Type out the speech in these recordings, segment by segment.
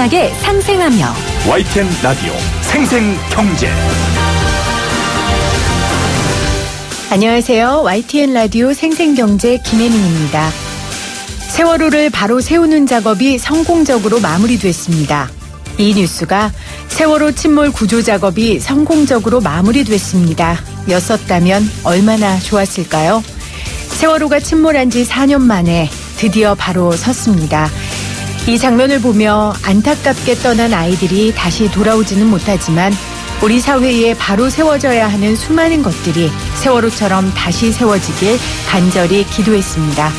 생생하게 상생하며 YTN 라디오 생생경제. 안녕하세요. YTN 라디오 생생경제 김혜민입니다. 세월호를 바로 세우는 작업이 성공적으로 마무리됐습니다. 이 뉴스가 세월호 침몰 구조 작업이 성공적으로 마무리됐습니다. 였었다면 얼마나 좋았을까요? 세월호가 침몰한 지 4년 만에 드디어 바로 섰습니다. 이 장면을 보며 안타깝게 떠난 아이들이 다시 돌아오지는 못하지만 우리 사회에 바로 세워져야 하는 수많은 것들이 세월호처럼 다시 세워지길 간절히 기도했습니다.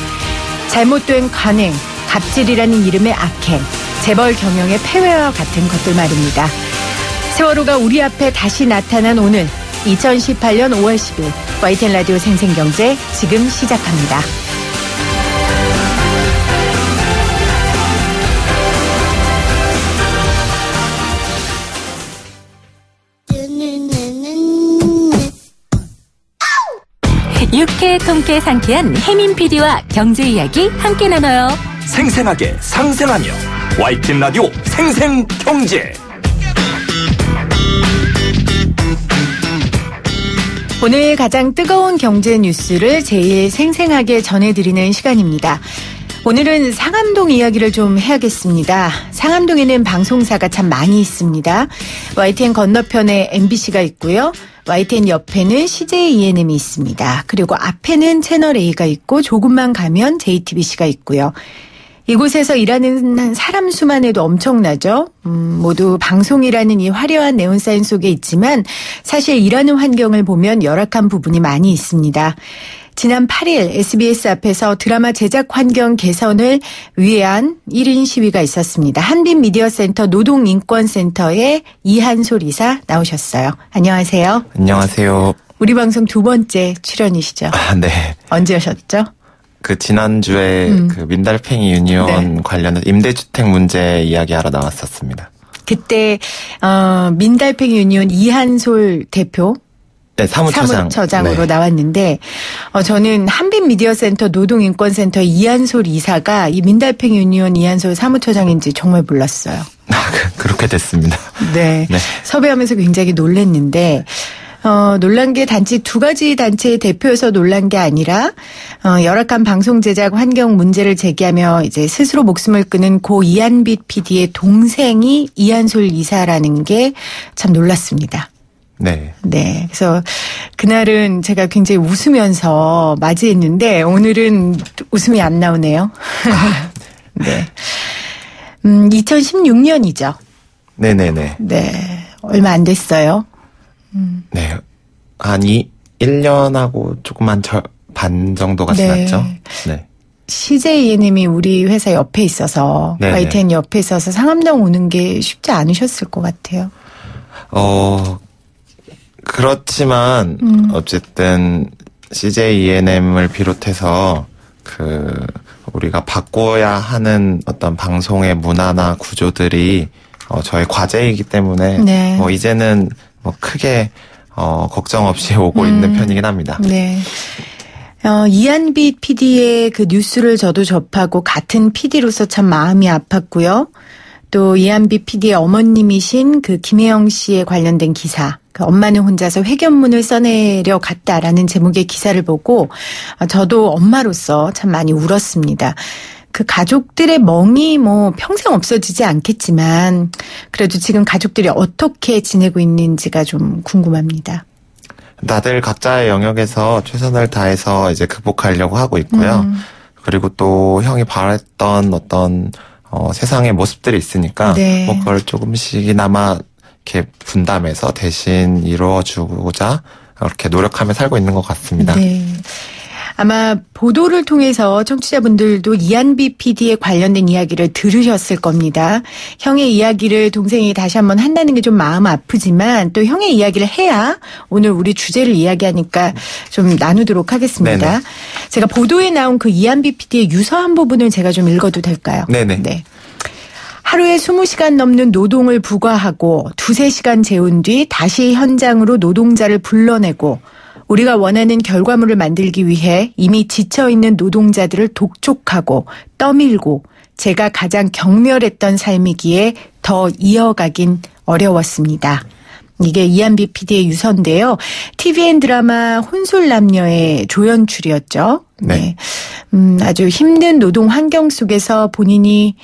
잘못된 관행, 갑질이라는 이름의 악행, 재벌 경영의 폐회와 같은 것들 말입니다. 세월호가 우리 앞에 다시 나타난 오늘 2018년 5월 10일 YTN 라디오 생생경제 지금 시작합니다. 유쾌 통쾌 상쾌한 혜민 PD와 경제 이야기 함께 나눠요. 생생하게 상생하며 YTN 라디오 생생경제. 오늘 가장 뜨거운 경제 뉴스를 제일 생생하게 전해드리는 시간입니다. 오늘은 상암동 이야기를 좀 해야겠습니다. 상암동에는 방송사가 참 많이 있습니다. YTN 건너편에 MBC가 있고요. YTN 옆에는 CJ ENM이 있습니다. 그리고 앞에는 채널A가 있고 조금만 가면 JTBC가 있고요. 이곳에서 일하는 사람 수만 해도 엄청나죠. 모두 방송이라는 이 화려한 네온사인 속에 있지만 사실 일하는 환경을 보면 열악한 부분이 많이 있습니다. 지난 8일 SBS 앞에서 드라마 제작 환경 개선을 위한 1인 시위가 있었습니다. 한빛미디어센터 노동인권센터의 이한솔 이사 나오셨어요. 안녕하세요. 안녕하세요. 우리 방송 두 번째 출연이시죠? 네. 언제 하셨죠? 지난주에 민달팽이 유니온 네. 관련해서 임대주택 문제 이야기하러 나왔었습니다. 그때 민달팽이 유니온 이한솔 대표 네, 사무처장으로 네. 나왔는데 저는 한빛미디어센터 노동인권센터 이한솔 이사가 이 민달팽이 유니온 이한솔 사무처장인지 정말 몰랐어요. 그렇게 됐습니다. 네. 네. 섭외하면서 굉장히 놀랐는데 놀란 게 단지 두 가지 단체의 대표여서 놀란 게 아니라 열악한 방송 제작 환경 문제를 제기하며 이제 스스로 목숨을 끊은 고 이한빛 PD의 동생이 이한솔 이사라는 게 참 놀랐습니다. 네. 네. 그래서 그날은 제가 굉장히 웃으면서 맞이했는데 오늘은 웃음이 안 나오네요. 네. 2016년이죠. 네네네. 네. 얼마 안 됐어요. 네. 한 1년하고 조금만 반 정도가 네. 지났죠. 네. CJ ENM이 우리 회사 옆에 있어서 네네. YTN 옆에 있어서 상암동 오는 게 쉽지 않으셨을 것 같아요. 그렇지만 어쨌든 CJ ENM을 비롯해서 우리가 바꿔야 하는 어떤 방송의 문화나 구조들이 저의 과제이기 때문에 네. 이제는 크게 걱정 없이 오고 있는 편이긴 합니다. 네. 이한빛 PD의 그 뉴스를 저도 접하고 같은 PD로서 참 마음이 아팠고요. 또 이한빛 PD의 어머님이신 그 김혜영 씨에 관련된 기사. 그 엄마는 혼자서 회견문을 써내려 갔다라는 제목의 기사를 보고 저도 엄마로서 참 많이 울었습니다. 그 가족들의 멍이 평생 없어지지 않겠지만 그래도 지금 가족들이 어떻게 지내고 있는지가 좀 궁금합니다. 다들 각자의 영역에서 최선을 다해서 이제 극복하려고 하고 있고요. 그리고 또 형이 바랬던 어떤 세상의 모습들이 있으니까 네. 그걸 조금씩이나마 이렇게 분담해서 대신 이루어주고자 이렇게 노력하며 살고 있는 것 같습니다. 네. 아마 보도를 통해서 청취자분들도 이한빛 PD에 관련된 이야기를 들으셨을 겁니다. 형의 이야기를 동생이 다시 한번 한다는 게 좀 마음 아프지만 또 형의 이야기를 해야 오늘 우리 주제를 이야기하니까 좀 나누도록 하겠습니다. 네네. 제가 보도에 나온 그 이한빛 PD의 유서한 부분을 제가 좀 읽어도 될까요? 네네. 네. 하루에 20시간 넘는 노동을 부과하고 2-3시간 재운 뒤 다시 현장으로 노동자를 불러내고 우리가 원하는 결과물을 만들기 위해 이미 지쳐있는 노동자들을 독촉하고 떠밀고 제가 가장 경멸했던 삶이기에 더 이어가긴 어려웠습니다. 이게 이한비 PD의 유서인데요. TVN 드라마 혼술남녀의 조연출이었죠. 네. 아주 힘든 노동 환경 속에서 본인이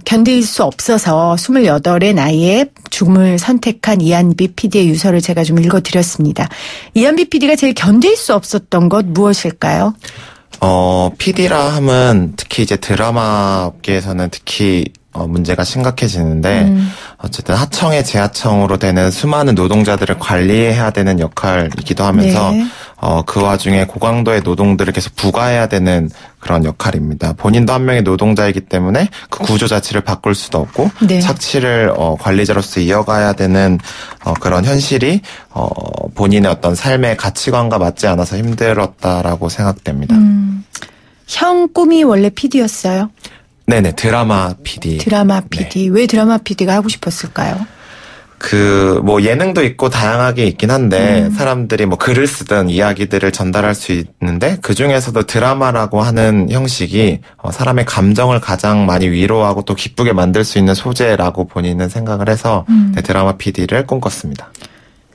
견딜 수 없어서 28의 나이에 죽음을 선택한 이한비 PD의 유서를 제가 좀 읽어드렸습니다. 이한비 PD가 제일 견딜 수 없었던 것 무엇일까요? PD라 하면 특히 이제 드라마 업계에서는 특히 문제가 심각해지는데 어쨌든 하청의 재하청으로 되는 수많은 노동자들을 관리해야 되는 역할이기도 하면서 네. 그 와중에 고강도의 노동들을 계속 부과해야 되는 그런 역할입니다. 본인도 한 명의 노동자이기 때문에 그 구조 자체를 바꿀 수도 없고 네. 착취를 관리자로서 이어가야 되는 그런 현실이 본인의 어떤 삶의 가치관과 맞지 않아서 힘들었다라고 생각됩니다. 형 꿈이 원래 PD였어요? 네네, 드라마 PD. 드라마 PD. 왜 드라마 PD가 하고 싶었을까요? 뭐 예능도 있고 다양하게 있긴 한데 사람들이 뭐 글을 쓰든 이야기들을 전달할 수 있는데 그 중에서도 드라마라고 하는 형식이 사람의 감정을 가장 많이 위로하고 또 기쁘게 만들 수 있는 소재라고 본인은 생각을 해서 드라마 PD를 꿈꿨습니다.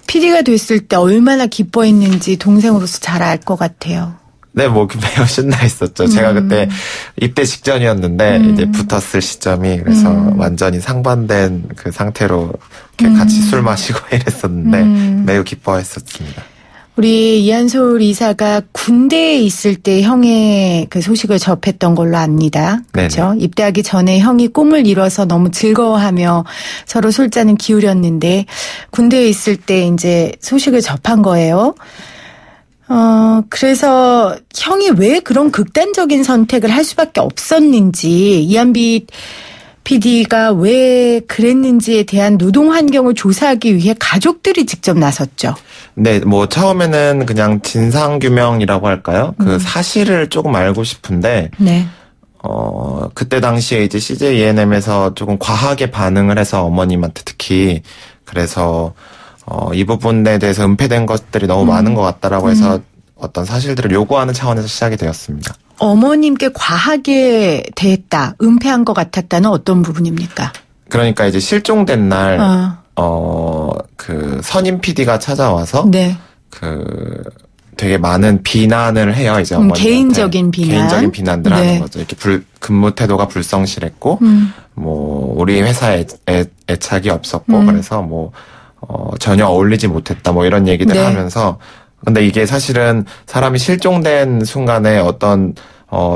PD가 됐을 때 얼마나 기뻐했는지 동생으로서 잘 알 것 같아요. 네, 뭐 매우 신나 있었죠. 제가 그때 입대 직전이었는데 이제 붙었을 시점이 그래서 완전히 상반된 그 상태로 이렇게 같이 술 마시고 이랬었는데 매우 기뻐했었습니다. 우리 이한솔 이사가 군대에 있을 때 형의 그 소식을 접했던 걸로 압니다. 그렇죠? 입대하기 전에 형이 꿈을 이뤄서 너무 즐거워하며 서로 술잔을 기울였는데 군대에 있을 때 이제 소식을 접한 거예요. 그래서 형이 왜 그런 극단적인 선택을 할 수밖에 없었는지, 이한비 PD가 왜 그랬는지에 대한 노동 환경을 조사하기 위해 가족들이 직접 나섰죠. 네, 뭐 처음에는 그냥 진상규명이라고 할까요? 그 사실을 조금 알고 싶은데, 네. 그때 당시에 이제 CJ ENM에서 조금 과하게 반응을 해서 어머님한테 특히, 그래서 이 부분에 대해서 은폐된 것들이 너무 많은 것 같다라고 해서 어떤 사실들을 요구하는 차원에서 시작이 되었습니다. 어머님께 과하게 대했다, 은폐한 것 같았다는 어떤 부분입니까? 그러니까 이제 실종된 날, 그 선임 PD가 찾아와서, 네. 되게 많은 비난을 해요, 이제 어머니한테. 개인적인 비난. 개인적인 비난들 네. 하는 거죠. 이렇게 근무 태도가 불성실했고, 뭐, 우리 회사에 애착이 없었고, 그래서 뭐, 전혀 어울리지 못했다, 뭐 이런 얘기들 네. 하면서, 근데 이게 사실은 사람이 실종된 순간에 어떤,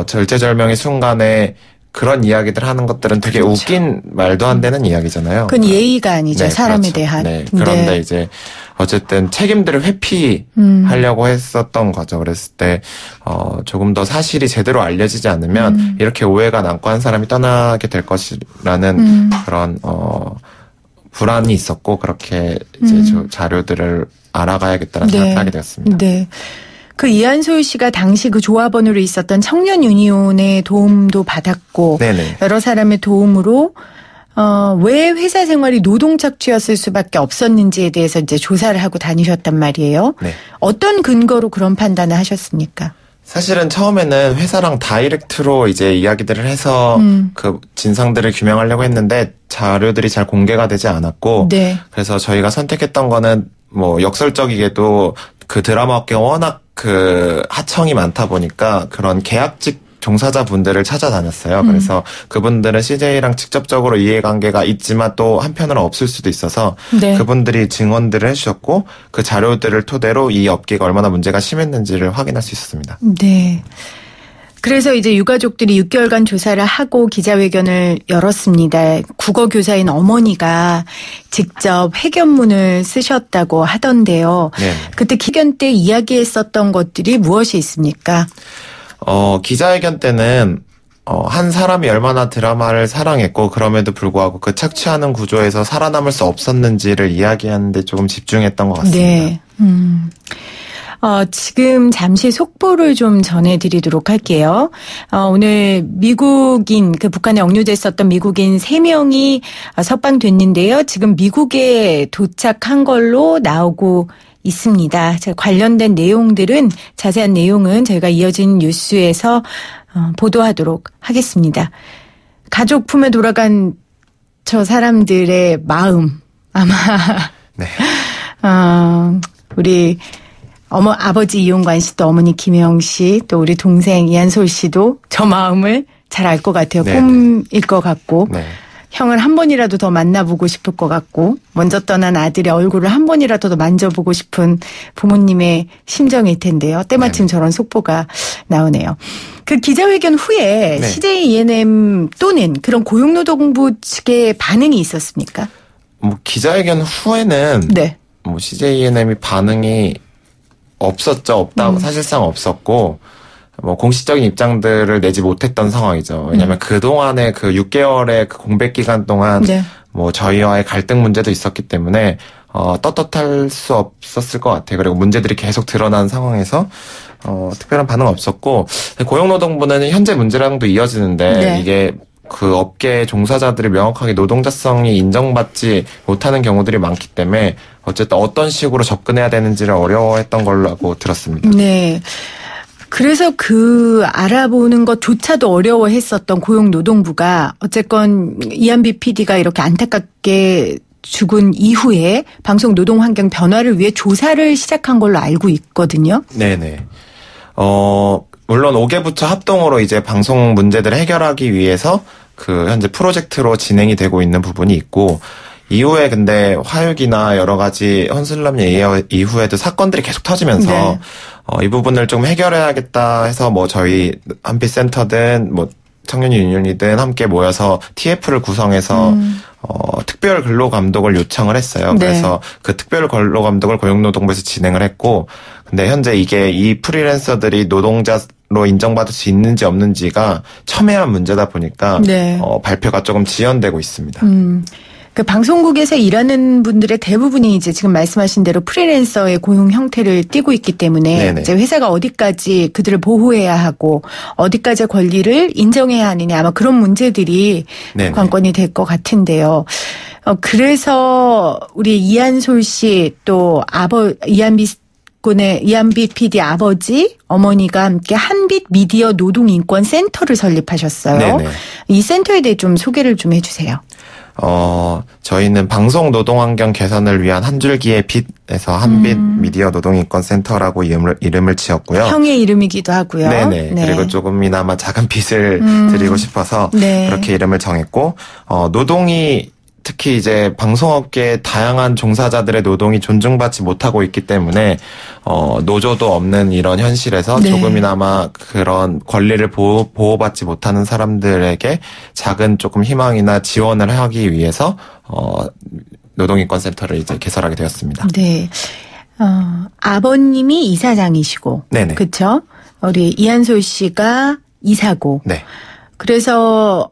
절체절명의 순간에 그런 이야기들 하는 것들은 되게 그렇죠. 웃긴 말도 안 되는 이야기잖아요. 그건 예의가 아니죠. 네, 사람에 그렇죠. 대한. 네. 그런데 이제 어쨌든 책임들을 회피하려고 했었던 거죠. 그랬을 때 조금 더 사실이 제대로 알려지지 않으면 이렇게 오해가 남고 한 사람이 떠나게 될 것이라는 그런 불안이 있었고 그렇게 이제 자료들을 알아가야겠다는 네. 생각을 하게 되었습니다. 네. 그 이한솔 씨가 당시 그 조합원으로 있었던 청년 유니온의 도움도 받았고 네네. 여러 사람의 도움으로 왜 회사 생활이 노동 착취였을 수밖에 없었는지에 대해서 이제 조사를 하고 다니셨단 말이에요. 네. 어떤 근거로 그런 판단을 하셨습니까? 사실은 처음에는 회사랑 다이렉트로 이제 이야기들을 해서 그 진상들을 규명하려고 했는데 자료들이 잘 공개가 되지 않았고 네. 그래서 저희가 선택했던 거는 뭐 역설적이게도 그 드라마 업계가 워낙 그 하청이 많다 보니까 그런 계약직 종사자분들을 찾아다녔어요. 그래서 그분들은 CJ랑 직접적으로 이해관계가 있지만 또 한편으로 없을 수도 있어서 네. 그분들이 증언들을 해주셨고 그 자료들을 토대로 이 업계가 얼마나 문제가 심했는지를 확인할 수 있었습니다. 네. 그래서 이제 유가족들이 6개월간 조사를 하고 기자회견을 열었습니다. 국어교사인 어머니가 직접 회견문을 쓰셨다고 하던데요. 네. 그때 기견 때 이야기했었던 것들이 무엇이 있습니까? 기자회견 때는 한 사람이 얼마나 드라마를 사랑했고 그럼에도 불구하고 그 착취하는 구조에서 살아남을 수 없었는지를 이야기하는데 조금 집중했던 것 같습니다. 네. 지금 잠시 속보를 좀 전해드리도록 할게요. 오늘 미국인, 그 북한에 억류됐었던 미국인 3명이 석방됐는데요. 지금 미국에 도착한 걸로 나오고 있습니다. 관련된 내용들은, 자세한 내용은 저희가 이어진 뉴스에서 보도하도록 하겠습니다. 가족 품에 돌아간 저 사람들의 마음 아마 네. 우리 아버지 이용관 씨, 또 어머니 김혜영 씨, 또 우리 동생 이한솔 씨도 저 마음을 잘 알 것 같아요. 네네. 꿈일 것 같고 네. 형을 한 번이라도 더 만나보고 싶을 것 같고 먼저 떠난 아들의 얼굴을 한 번이라도 더 만져보고 싶은 부모님의 심정일 텐데요. 때마침 네네. 저런 속보가 나오네요. 그 기자회견 후에 네. CJ E&M 또는 그런 고용노동부 측의 반응이 있었습니까? 뭐 기자회견 후에는 네. 뭐 CJ E&M이 반응이 없었죠. 사실상 없었고, 뭐 공식적인 입장들을 내지 못했던 상황이죠. 왜냐하면 그 동안에 그 6개월의 그 공백 기간 동안 네. 뭐 저희와의 갈등 문제도 있었기 때문에 떳떳할 수 없었을 것 같아요. 그리고 문제들이 계속 드러난 상황에서 특별한 반응 없었고, 고용노동부는 현재 문제랑도 이어지는데 네. 이게 그 업계 종사자들이 명확하게 노동자성이 인정받지 못하는 경우들이 많기 때문에 어쨌든 어떤 식으로 접근해야 되는지를 어려워했던 걸로 들었습니다. 네. 그래서 그 알아보는 것조차도 어려워했었던 고용노동부가 어쨌건 이한비 PD가 이렇게 안타깝게 죽은 이후에 방송 노동 환경 변화를 위해 조사를 시작한 걸로 알고 있거든요. 네네. 물론 5개 부처 합동으로 이제 방송 문제들을 해결하기 위해서 그 현재 프로젝트로 진행이 되고 있는 부분이 있고, 이후에 근데 화육이나 여러 가지 헌슬람 예의 이후에도 사건들이 계속 터지면서 네. 이 부분을 좀 해결해야겠다 해서 뭐 저희 한빛센터든 뭐 청년 유니온이든 함께 모여서 TF를 구성해서 특별 근로감독을 요청을 했어요. 네. 그래서 그 특별 근로감독을 고용노동부에서 진행을 했고, 근데 현재 이게 이 프리랜서들이 노동자로 인정받을 수 있는지 없는지가 첨예한 문제다 보니까 네. 발표가 조금 지연되고 있습니다. 그 방송국에서 일하는 분들의 대부분이 이제 지금 말씀하신 대로 프리랜서의 고용 형태를 띠고 있기 때문에 네네. 이제 회사가 어디까지 그들을 보호해야 하고 어디까지의 권리를 인정해야 하느냐 아마 그런 문제들이 네네. 관건이 될 것 같은데요. 그래서 우리 이한솔 씨 또 이한비 PD 아버지, 어머니가 함께 한빛 미디어 노동인권센터를 설립하셨어요. 네네. 이 센터에 대해 좀 소개를 좀 해주세요. 저희는 방송 노동 환경 개선을 위한 한 줄기의 빛에서 한빛 미디어 노동인권 센터라고 이름을 지었고요. 형의 이름이기도 하고요. 네네. 네. 그리고 조금이나마 작은 빛을 드리고 싶어서 네. 그렇게 이름을 정했고, 노동이 특히 이제 방송업계의 다양한 종사자들의 노동이 존중받지 못하고 있기 때문에 노조도 없는 이런 현실에서 네. 조금이나마 그런 권리를 보호받지 못하는 사람들에게 작은 조금 희망이나 지원을 하기 위해서 노동인권센터를 이제 개설하게 되었습니다. 네. 아버님이 이사장이시고, 네네. 그렇죠? 우리 이한솔 씨가 이사고. 네. 그래서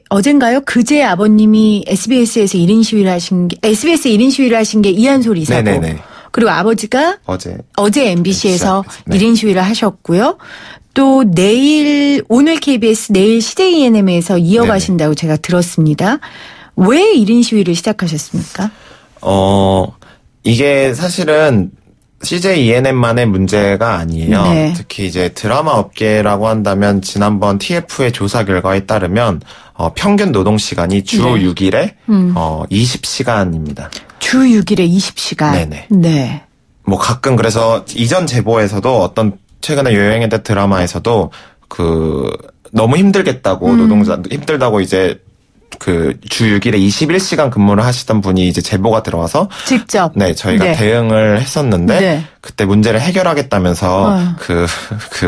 어젠가요? 그제 아버님이 SBS에서 1인 시위를 하신 게, SBS에 1인 시위를 하신 게 이한솔 이사고. 네네네. 그리고 아버지가 어제 MBC에서 네. 1인 시위를 하셨고요. 또 오늘 KBS, 내일 CJ E&M에서 이어가신다고 네네. 제가 들었습니다. 왜 1인 시위를 시작하셨습니까? 이게 사실은 CJ E&M만의 문제가 아니에요. 네. 특히 이제 드라마 업계라고 한다면 지난번 TF의 조사 결과에 따르면 평균 노동 시간이 주 네. 6일에 20시간입니다. 주 6일에 20시간. 네네. 네. 뭐 가끔 그래서 이전 제보에서도 어떤 최근에 유행했던 드라마에서도 너무 힘들겠다고 노동자 힘들다고 이제 그 주 6일에 21시간 근무를 하시던 분이 이제 제보가 들어와서 직접. 네, 저희가 네. 대응을 했었는데 네. 그때 문제를 해결하겠다면서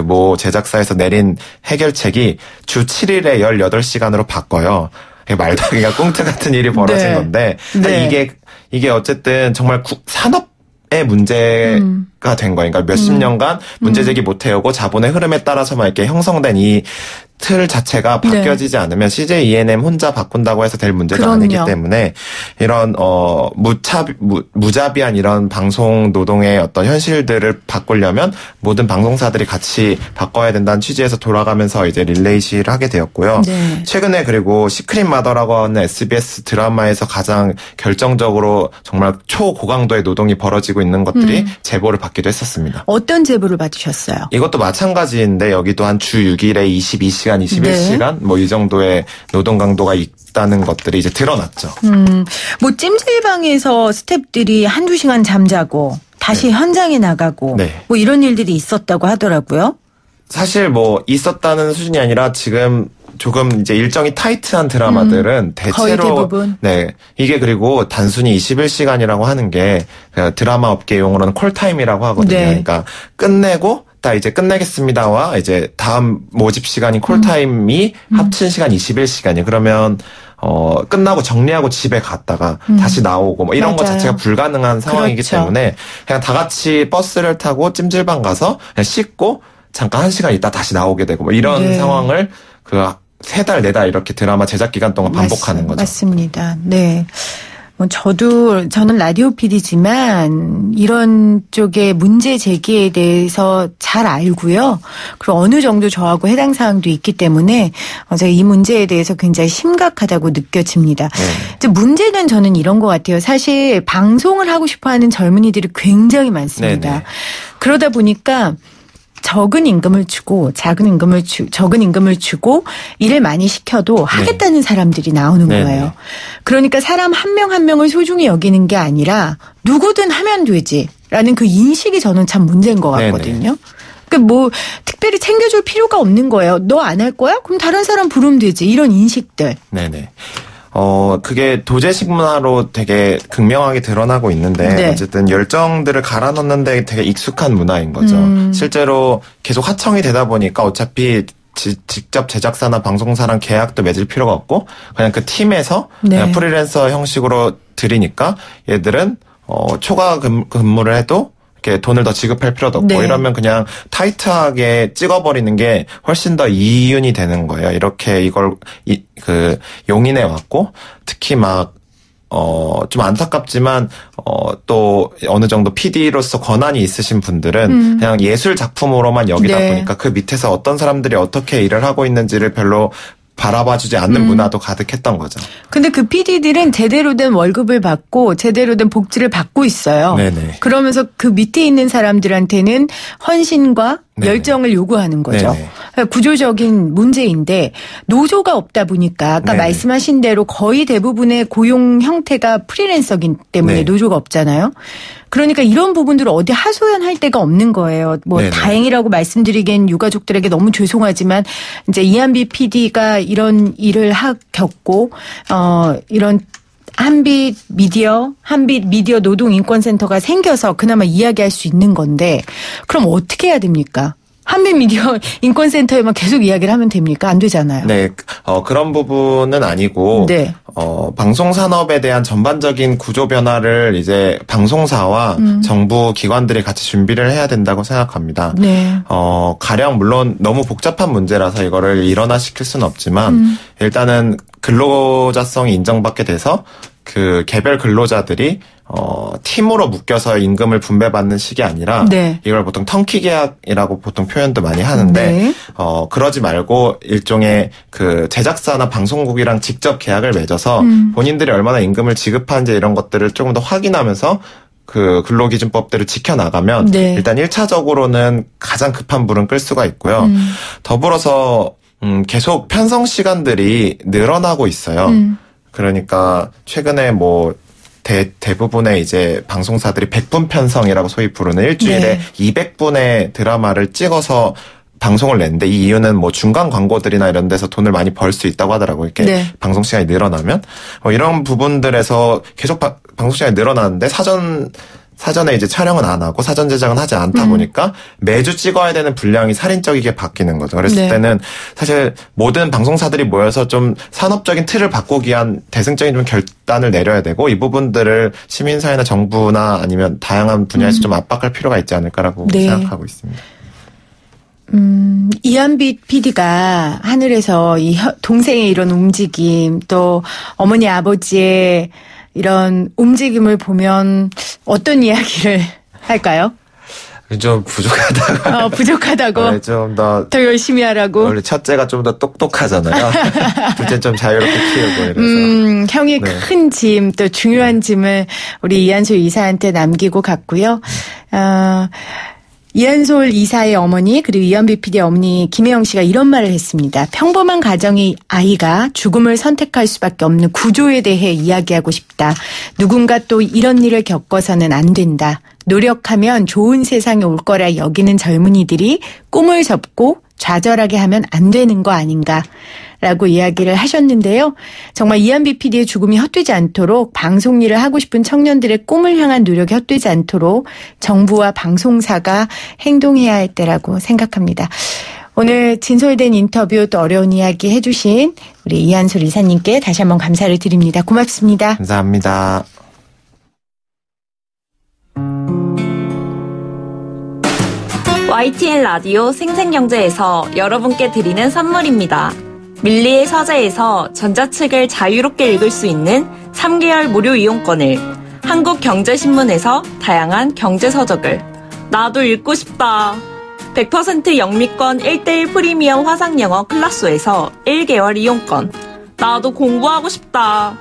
모 제작사에서 내린 해결책이 주 7일에 18시간으로 바꿔요. 말도 안 되는 꽁트 같은 일이 벌어진 네. 건데 네. 이게 어쨌든 정말 산업의 문제가 된 거예요. 그러니까 몇십 년간 문제 제기 못 해오고 자본의 흐름에 따라서만 이렇게 형성된 이 틀 자체가 바뀌어지지 않으면 CJ E&M 혼자 바꾼다고 해서 될 문제가 그럼요. 아니기 때문에 이런 무자비한 이런 방송 노동의 어떤 현실들을 바꾸려면 모든 방송사들이 같이 바꿔야 된다는 취지에서 돌아가면서 이제 릴레이 시위를 하게 되었고요. 네. 최근에 그리고 시크릿 마더라고 하는 SBS 드라마에서 가장 결정적으로 정말 초고강도의 노동이 벌어지고 있는 것들이 제보를 받기도 했었습니다. 어떤 제보를 받으셨어요? 이것도 마찬가지인데 여기도 한 주 6일에 22시간 20시간, 21시간 뭐 이 정도의 노동 강도가 있다는 것들이 이제 드러났죠. 뭐 찜질방에서 스태프들이 한두 시간 잠자고 다시 현장에 나가고 뭐 이런 일들이 있었다고 하더라고요. 사실 뭐 있었다는 수준이 아니라 지금 조금 이제 일정이 타이트한 드라마들은 대체로 거의 대부분. 네. 이게 그리고 단순히 21시간이라고 하는 게 드라마 업계 용어로는 콜타임이라고 하거든요. 그러니까 끝내고 다 이제 끝내겠습니다와 이제 다음 모집 시간인 콜타임이 합친 시간 21시간이에요. 그러면 끝나고 정리하고 집에 갔다가 다시 나오고 뭐 이런 거 자체가 불가능한 상황이기 때문에 그냥 다 같이 버스를 타고 찜질방 가서 그냥 씻고 잠깐 1시간 있다 다시 나오게 되고 뭐 이런 상황을 3달, 4달 이렇게 드라마 제작 기간 동안 반복하는 거죠. 맞습니다. 네. 저는 라디오 PD지만 이런 쪽의 문제 제기에 대해서 잘 알고요. 그리고 어느 정도 저하고 해당 사항도 있기 때문에 제가 이 문제에 대해서 굉장히 심각하다고 느껴집니다. 이제 문제는 저는 이런 것 같아요. 사실 방송을 하고 싶어하는 젊은이들이 굉장히 많습니다. 네네. 그러다 보니까 적은 임금을 주고 적은 임금을 주고 일을 많이 시켜도 하겠다는 사람들이 나오는 거예요. 그러니까 사람 한 명 한 명을 소중히 여기는 게 아니라 누구든 하면 되지라는 그 인식이 저는 참 문제인 것 같거든요. 그러니까 뭐 특별히 챙겨줄 필요가 없는 거예요. 너 안 할 거야? 그럼 다른 사람 부르면 되지. 이런 인식들. 네네. 그게 도제식 문화로 되게 극명하게 드러나고 있는데 어쨌든 열정들을 갈아 넣는데 되게 익숙한 문화인 거죠. 실제로 계속 하청이 되다 보니까 어차피 직접 제작사나 방송사랑 계약도 맺을 필요가 없고 그냥 그 팀에서 그냥 프리랜서 형식으로 들이니까 얘들은 초과 근무를 해도 이렇게 돈을 더 지급할 필요도 없고 이러면 그냥 타이트하게 찍어버리는 게 훨씬 더 이윤이 되는 거예요. 이렇게 이걸 용인해 왔고 특히 막 좀 안타깝지만 또 어느 정도 PD로서 권한이 있으신 분들은 그냥 예술 작품으로만 여기다 보니까 그 밑에서 어떤 사람들이 어떻게 일을 하고 있는지를 별로 바라봐주지 않는 문화도 가득했던 거죠. 근데 그 PD들은 제대로 된 월급을 받고 제대로 된 복지를 받고 있어요. 네네. 그러면서 그 밑에 있는 사람들한테는 헌신과 열정을 요구하는 거죠. 그러니까 구조적인 문제인데 노조가 없다 보니까 아까 말씀하신 대로 거의 대부분의 고용 형태가 프리랜서이기 때문에 노조가 없잖아요. 그러니까 이런 부분들을 어디 하소연할 데가 없는 거예요. 뭐 다행이라고 말씀드리기엔 유가족들에게 너무 죄송하지만 이제 이한비 PD가 이런 일을 겪고 이런 한빛 미디어 노동인권센터가 생겨서 그나마 이야기할 수 있는 건데 그럼 어떻게 해야 됩니까? 한빛 미디어 인권센터에만 계속 이야기를 하면 됩니까? 안 되잖아요. 네, 그런 부분은 아니고, 방송 산업에 대한 전반적인 구조 변화를 이제 방송사와 정부 기관들이 같이 준비를 해야 된다고 생각합니다. 가령 물론 너무 복잡한 문제라서 이거를 일원화시킬 수는 없지만, 일단은 근로자성이 인정받게 돼서 그 개별 근로자들이 팀으로 묶여서 임금을 분배받는 식이 아니라 이걸 보통 턴키 계약이라고 보통 표현도 많이 하는데 그러지 말고 일종의 그 제작사나 방송국이랑 직접 계약을 맺어서 본인들이 얼마나 임금을 지급하는지 이런 것들을 조금 더 확인하면서 그 근로기준법대로 지켜나가면 일단 1차적으로는 가장 급한 불은 끌 수가 있고요. 더불어서 계속 편성 시간들이 늘어나고 있어요. 그러니까 최근에 뭐 대부분의 이제 방송사들이 100분 편성이라고 소위 부르는 일주일에 200분의 드라마를 찍어서 방송을 냈는데 이 이유는 뭐 중간 광고들이나 이런 데서 돈을 많이 벌 수 있다고 하더라고요. 이렇게 방송 시간이 늘어나면 이런 부분들에서 계속 방송 시간이 늘어나는데 사전에 이제 촬영은 안 하고 사전 제작은 하지 않다 보니까 매주 찍어야 되는 분량이 살인적이게 바뀌는 거죠. 그랬을 때는 사실 모든 방송사들이 모여서 좀 산업적인 틀을 바꾸기 위한 대승적인 좀 결단을 내려야 되고 이 부분들을 시민사회나 정부나 아니면 다양한 분야에서 좀 압박할 필요가 있지 않을까라고 생각하고 있습니다. 이한빛 PD가 하늘에서 이 동생의 이런 움직임 또 어머니 아버지의 이런 움직임을 보면 어떤 이야기를 할까요? 좀 부족하다고. 부족하다고? 좀 더 열심히 하라고? 원래 첫째가 좀 더 똑똑하잖아요. 둘째는 좀 자유롭게 키우고 이래서. 형이 큰 짐, 또 중요한 짐을 우리 이한솔 이사한테 남기고 갔고요. 이한솔 이사의 어머니 그리고 이현비 PD의 어머니 김혜영 씨가 이런 말을 했습니다. 평범한 가정의 아이가 죽음을 선택할 수밖에 없는 구조에 대해 이야기하고 싶다. 누군가 또 이런 일을 겪어서는 안 된다. 노력하면 좋은 세상이 올 거라 여기는 젊은이들이 꿈을 접고 좌절하게 하면 안 되는 거 아닌가. 라고 이야기를 하셨는데요. 정말 이한비 PD의 죽음이 헛되지 않도록 방송 일을 하고 싶은 청년들의 꿈을 향한 노력이 헛되지 않도록 정부와 방송사가 행동해야 할 때라고 생각합니다. 오늘 진솔된 인터뷰 또 어려운 이야기 해주신 우리 이한솔 이사님께 다시 한번 감사를 드립니다. 고맙습니다. 감사합니다. YTN 라디오 생생경제에서 여러분께 드리는 선물입니다. 밀리의 서재에서 전자책을 자유롭게 읽을 수 있는 3개월 무료 이용권을, 한국경제신문에서 다양한 경제서적을, 나도 읽고 싶다. 100% 영미권 1:1 프리미엄 화상영어 클라소에서 1개월 이용권, 나도 공부하고 싶다.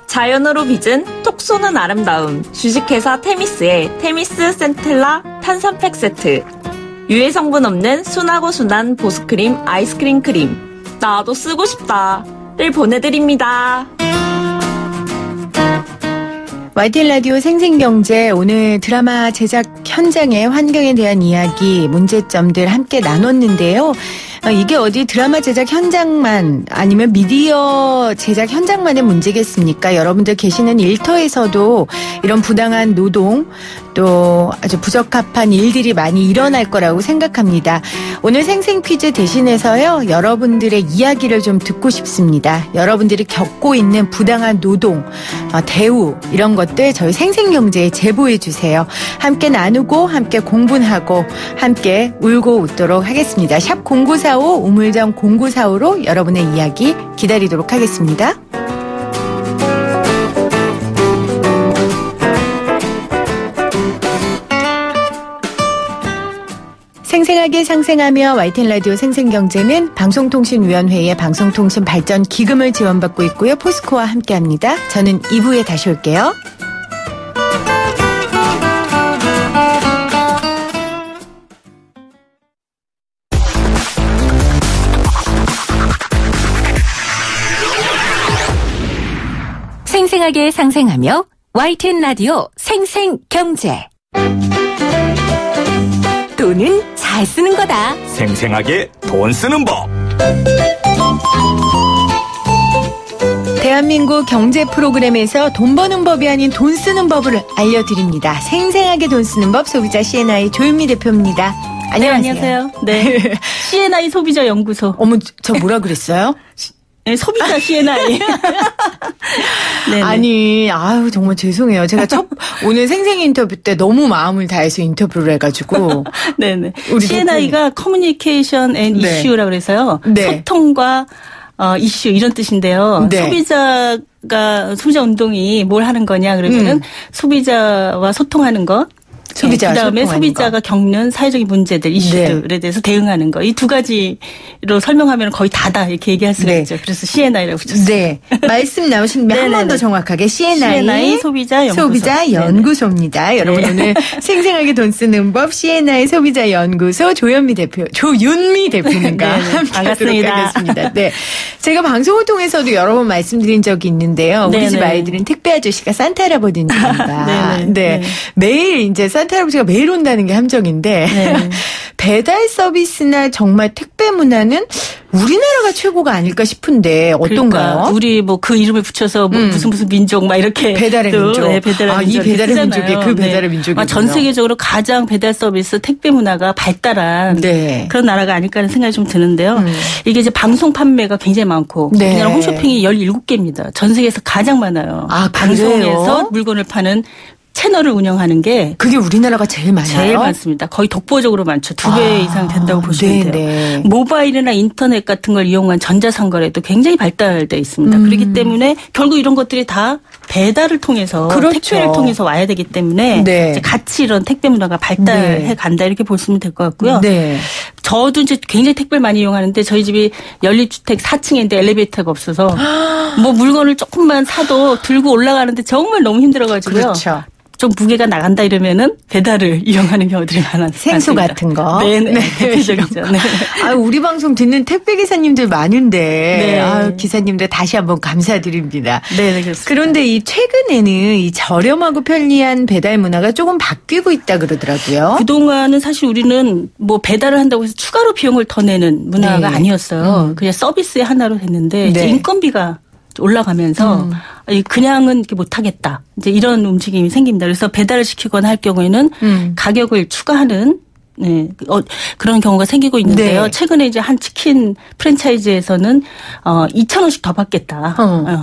자연으로 빚은 톡 쏘는 아름다움, 주식회사 테미스의 테미스 센텔라 탄산팩 세트, 유해 성분 없는 순하고 순한 보습크림 아이스크림 크림, 나도 쓰고 싶다를 보내드립니다. YTN 라디오 생생경제 오늘 드라마 제작 현장의 환경에 대한 이야기, 문제점들 함께 나눴는데요. 이게 어디 드라마 제작 현장만 아니면 미디어 제작 현장만의 문제겠습니까? 여러분들 계시는 일터에서도 이런 부당한 노동 또 아주 부적합한 일들이 많이 일어날 거라고 생각합니다. 오늘 생생 퀴즈 대신해서요. 여러분들의 이야기를 좀 듣고 싶습니다. 여러분들이 겪고 있는 부당한 노동, 대우 이런 것들 저희 생생경제에 제보해 주세요. 함께 나누고 함께 공분하고 함께 울고 웃도록 하겠습니다. 샵 0945 우물정 0945로 여러분의 이야기 기다리도록 하겠습니다. 생생하게 상생하며 YTN 라디오 생생경제는 방송통신위원회의 방송통신발전 기금을 지원받고 있고요. 포스코와 함께합니다. 저는 2부에 다시 올게요. 생생하게 상생하며 YTN 라디오 생생경제. 돈은 잘 쓰는 거다. 생생하게 돈 쓰는 법. 대한민국 경제 프로그램에서 돈 버는 법이 아닌 돈 쓰는 법을 알려드립니다. 생생하게 돈 쓰는 법 소비자 CNI 조윤미 대표입니다. 안녕하세요. 네, 안녕하세요. 네. CNI 소비자 연구소. 어머, 저 뭐라 그랬어요? 네, 소비자 CNI. 아니, 아유, 정말 죄송해요. 제가 오늘 생생 인터뷰 때 너무 마음을 다해서 인터뷰를 해가지고. 네네. 우리 CNI가 커뮤니케이션 앤 네. 이슈라고 그래서요. 네. 소통과 이슈 이런 뜻인데요. 네. 소비자 운동이 뭘 하는 거냐 그러면은 소비자와 소통하는 것. 그다음에 소비자가 겪는 사회적인 문제들, 이슈들에 네. 대해서 대응하는 거. 이 두 가지로 설명하면 거의 다다 이렇게 얘기할 수가 네. 있죠. 그래서 CNI라고 붙였어요. 네. 말씀 나오신 한 번 더 정확하게 CNI 소비자 연구소입니다. 네네. 여러분 오늘 생생하게 돈 쓰는 법 CNI 소비자 연구소 조윤미 대표님과 함께하도록 하겠습니다. 네. 제가 방송을 통해서도 여러 번 말씀드린 적이 있는데요. 우리 집 아이들은 택배 아저씨가 산타 할아버지입니다. 네. 매일 이제 산타 할아버지가 매일 온다는 게 함정인데 네. 배달 서비스나 정말 택배 문화는 우리나라가 최고가 아닐까 싶은데 어떤가요? 그러니까 우리 뭐 그 이름을 붙여서 뭐 무슨 민족 막 이렇게 배달의 민족. 네, 배달의 민족. 이 배달의 민족이 그 배달의 민족이군요. 전 세계적으로 가장 배달 서비스 택배 문화가 발달한 네. 그런 나라가 아닐까 하는 생각이 좀 드는데요. 이게 이제 방송 판매가 굉장히 많고 네. 우리나라 홈쇼핑이 17개입니다. 전 세계에서 가장 많아요. 방송에서 물건을 파는 채널을 운영하는 게 그게 우리나라가 제일 많아요? 제일 많습니다. 거의 독보적으로 많죠. 2배 이상 된다고 보시면 돼요. 모바일이나 인터넷 같은 걸 이용한 전자상거래도 굉장히 발달되어 있습니다. 그렇기 때문에 결국 이런 것들이 다 배달을 통해서 그렇죠. 택배를 통해서 와야 되기 때문에 네. 이제 같이 이런 택배 문화가 발달해 간다 이렇게 보시면 될 것 같고요. 네. 저도 이제 굉장히 택배를 많이 이용하는데 저희 집이 연립주택 4층인데 엘리베이터가 없어서 뭐 물건을 조금만 사도 들고 올라가는데 정말 너무 힘들어가지고요. 그렇죠. 좀 무게가 나간다 이러면은 배달을 이용하는 경우들이 많습니다. 생수 같은 거. 네네. 네. 대표적이죠. 네. 우리 방송 듣는 택배 기사님들 많은데, 네. 기사님들 다시 한번 감사드립니다. 네, 그렇습니다. 그런데 이 최근에는 이 저렴하고 편리한 배달 문화가 조금 바뀌고 있다 그러더라고요. 그동안은 사실 우리는 뭐 배달을 한다고 해서 추가로 비용을 더 내는 문화가 아니었어요. 그냥 서비스의 하나로 됐는데 이제 인건비가 올라가면서 그냥은 이렇게 못하겠다. 이제 이런 움직임이 생깁니다. 그래서 배달을 시키거나 할 경우에는 가격을 추가하는 그런 경우가 생기고 있는데요. 네. 최근에 이제 한 치킨 프랜차이즈에서는 2,000원씩 더 받겠다.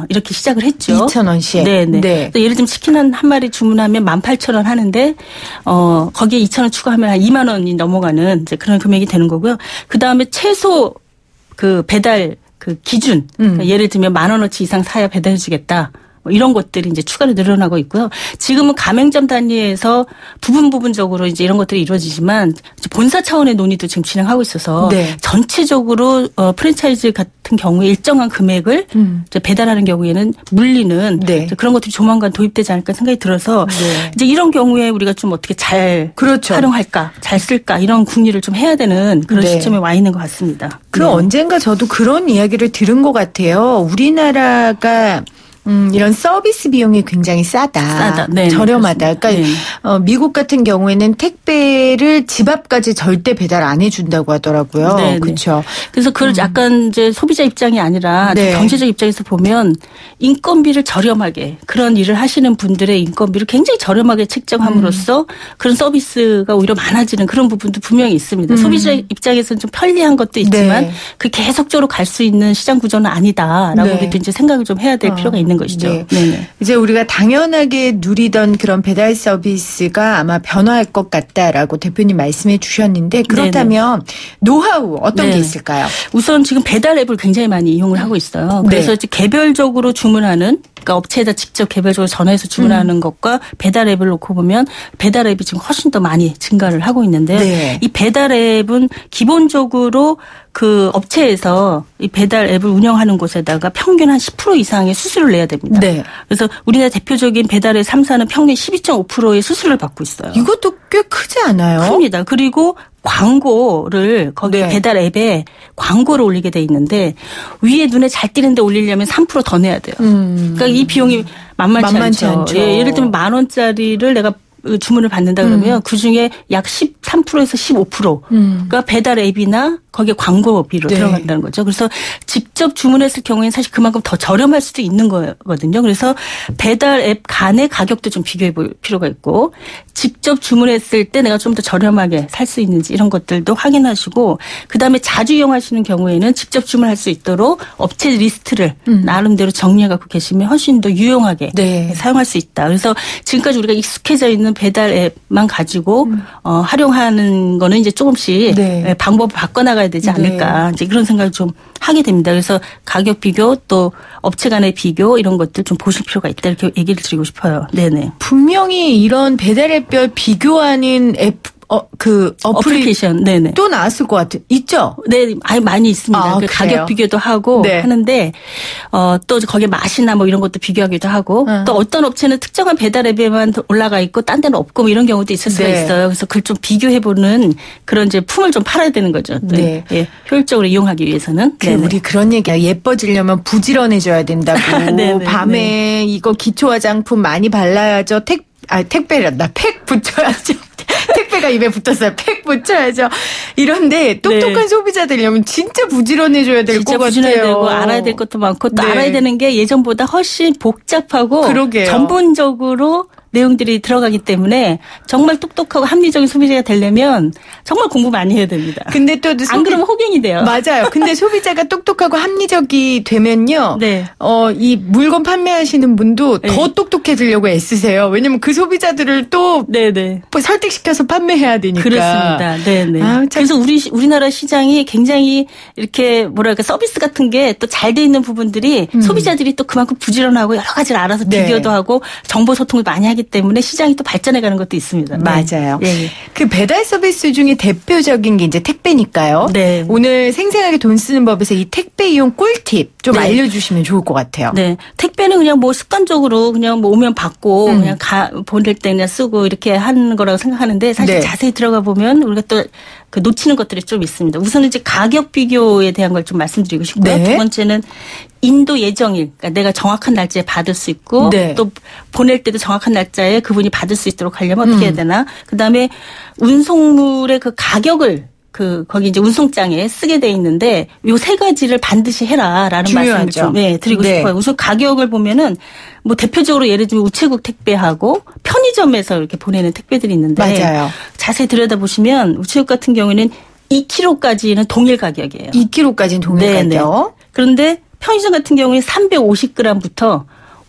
이렇게 시작을 했죠. 2,000원씩. 네네. 네. 예를 들면 치킨 한 마리 주문하면 18,000원 하는데 거기에 2,000원 추가하면 한 2만 원이 넘어가는 이제 그런 금액이 되는 거고요. 그 다음에 최소 그 배달 그 기준, 그러니까 예를 들면 10,000원어치 이상 사야 배달해주겠다. 뭐 이런 것들이 이제 추가로 늘어나고 있고요. 지금은 가맹점 단위에서 부분적으로 이제 이런 것들이 이루어지지만 본사 차원의 논의도 지금 진행하고 있어서 전체적으로 프랜차이즈 같은 경우에 일정한 금액을 이제 배달하는 경우에는 물리는 그런 것들이 조만간 도입되지 않을까 생각이 들어서 이제 이런 경우에 우리가 좀 어떻게 잘 활용할까, 잘 쓸까 이런 궁리를 좀 해야 되는 그런 시점에 와 있는 것 같습니다. 언젠가 저도 그런 이야기를 들은 것 같아요. 우리나라가 이런 서비스 비용이 굉장히 싸다. 네, 저렴하다. 그러니까 미국 같은 경우에는 택배를 집 앞까지 절대 배달 안 해준다고 하더라고요. 네, 그렇죠. 그래서 그걸 약간 이제 소비자 입장이 아니라 경제적 입장에서 보면 인건비를 저렴하게 그런 일을 하시는 분들의 인건비를 굉장히 저렴하게 책정함으로써 그런 서비스가 오히려 많아지는 그런 부분도 분명히 있습니다. 소비자 입장에서는 좀 편리한 것도 있지만 그 계속적으로 갈 수 있는 시장 구조는 아니다라고 우리도 이제 생각을 좀 해야 될 필요가 있는 것이죠. 네네. 이제 우리가 당연하게 누리던 그런 배달 서비스가 아마 변화할 것 같다라고 대표님 말씀해 주셨는데 그렇다면 노하우 어떤 게 있을까요? 우선 지금 배달 앱을 굉장히 많이 이용을 하고 있어요. 그래서 이제 개별적으로 주문하는 그러니까 업체에다 직접 개별적으로 전화해서 주문하는 것과 배달 앱을 놓고 보면 배달 앱이 지금 훨씬 더 많이 증가를 하고 있는데 이 배달 앱은 기본적으로 그 업체에서 이 배달 앱을 운영하는 곳에다가 평균 한 10% 이상의 수수료를 내야 됩니다. 그래서 우리나라 대표적인 배달 앱 3사는 평균 12.5%의 수수료를 받고 있어요. 이것도 꽤 크지 않아요? 큽니다. 그리고 광고를 거기 배달 앱에 광고를 올리게 돼 있는데 위에 눈에 잘 띄는데 올리려면 3% 더 내야 돼요. 그러니까 이 비용이 만만치 않죠. 예를 들면 10,000원짜리를 내가 주문을 받는다 그러면 그중에 약 13%에서 15%가 배달 앱이나 거기에 광고비로 들어간다는 거죠. 그래서 직접 주문했을 경우에는 사실 그만큼 더 저렴할 수도 있는 거거든요. 그래서 배달 앱 간의 가격도 좀 비교해 볼 필요가 있고 직접 주문했을 때 내가 좀 더 저렴하게 살 수 있는지 이런 것들도 확인하시고 그다음에 자주 이용하시는 경우에는 직접 주문할 수 있도록 업체 리스트를 나름대로 정리해 갖고 계시면 훨씬 더 유용하게 사용할 수 있다. 그래서 지금까지 우리가 익숙해져 있는 배달 앱만 가지고 활용하는 거는 이제 조금씩 방법을 바꿔나가야 되지 않을까 이제 그런 생각을 좀 하게 됩니다. 그래서 가격 비교 또 업체 간의 비교 이런 것들 좀 보실 필요가 있다 이렇게 얘기를 드리고 싶어요. 네네. 분명히 이런 배달 앱별 비교하는 앱 어플리케이션 네네. 또 나왔을 것 같아요. 있죠? 네, 많이 있습니다. 그 가격 비교도 하고 하는데 또 거기에 맛이나 뭐 이런 것도 비교하기도 하고 또 어떤 업체는 특정한 배달 앱에만 올라가 있고 딴 데는 없고 뭐 이런 경우도 있을 수가 있어요. 그래서 그걸 좀 비교해보는 그런 제품을 좀 팔아야 되는 거죠. 예, 효율적으로 이용하기 위해서는. 우리 그런 얘기야. 예뻐지려면 부지런해져야 된다고. 밤에 이거 기초 화장품 많이 발라야죠. 택배란다. 팩 붙여야죠. 택배가 입에 붙었어요. 팩 붙여야죠. 이런데 똑똑한 소비자 되려면 진짜 부지런해져야 될 것 같아요. 진짜 부지런해야 되고 알아야 될 것도 많고 또 알아야 되는 게 예전보다 훨씬 복잡하고 전문적으로 내용들이 들어가기 때문에 정말 똑똑하고 합리적인 소비자가 되려면 정말 공부 많이 해야 됩니다. 근데 또 안 그러면 호갱이 돼요. 맞아요. 근데 소비자가 똑똑하고 합리적이 되면요. 이 물건 판매하시는 분도 더 똑똑해지려고 애쓰세요. 왜냐면 그 소비자들을 또 설득시켜서 판매해야 되니까. 그렇습니다. 네네. 그래서 우리나라 시장이 굉장히 이렇게 뭐랄까 서비스 같은 게 또 잘 돼 있는 부분들이 소비자들이 또 그만큼 부지런하고 여러 가지를 알아서 비교도 하고 정보 소통을 많이 하기 하기 때문에 시장이 또 발전해가는 것도 있습니다. 맞아요. 네. 그 배달 서비스 중에 대표적인 게 이제 택배니까요. 네. 오늘 생생하게 돈 쓰는 법에서 이 택배 이용 꿀팁 좀 네. 알려주시면 좋을 것 같아요. 네. 택배는 그냥 뭐 습관적으로 그냥 뭐 오면 받고 그냥 보낼 때 그냥 쓰고 이렇게 하는 거라고 생각하는데 사실 네. 자세히 들어가 보면 우리가 또 그 놓치는 것들이 좀 있습니다. 우선은 이제 가격 비교에 대한 걸 좀 말씀드리고 싶고요. 네. 두 번째는 인도 예정일, 그러니까 내가 정확한 날짜에 받을 수 있고 네. 또 보낼 때도 정확한 날짜에 그분이 받을 수 있도록 하려면 어떻게 해야 되나? 그다음에 운송물의 그 가격을 거기 이제 운송장에 쓰게 돼 있는데 요 세 가지를 반드시 해라라는 중요하죠. 말씀을 좀 드리고 네. 싶어요. 우선 가격을 보면은 뭐 대표적으로 예를 들면 우체국 택배하고 편의점에서 이렇게 보내는 택배들이 있는데 맞아요. 자세히 자세히 들여다보시면 우체국 같은 경우에는 2kg까지는 동일 가격이에요. 2kg까지는 동일 네네. 가격. 그런데 편의점 같은 경우에 350g부터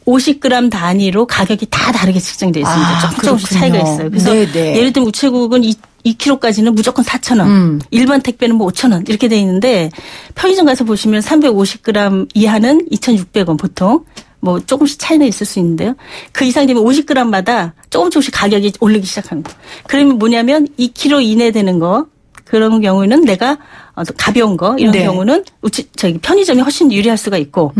50g 단위로 가격이 다 다르게 책정되어 있습니다. 조금씩 그렇군요. 차이가 있어요. 그래서 네네. 예를 들면 우체국은 2kg까지는 무조건 4,000원. 일반 택배는 뭐 5,000원 이렇게 돼 있는데 편의점 가서 보시면 350g 이하는 2,600원 보통. 뭐 조금씩 차이는 있을 수 있는데요. 그 이상 되면 50g마다 조금씩 가격이 오르기 시작합니다. 그러면 뭐냐면 2kg 이내 되는 거 그런 경우에는 내가 가벼운 거 이런 네. 경우는 편의점이 훨씬 유리할 수가 있고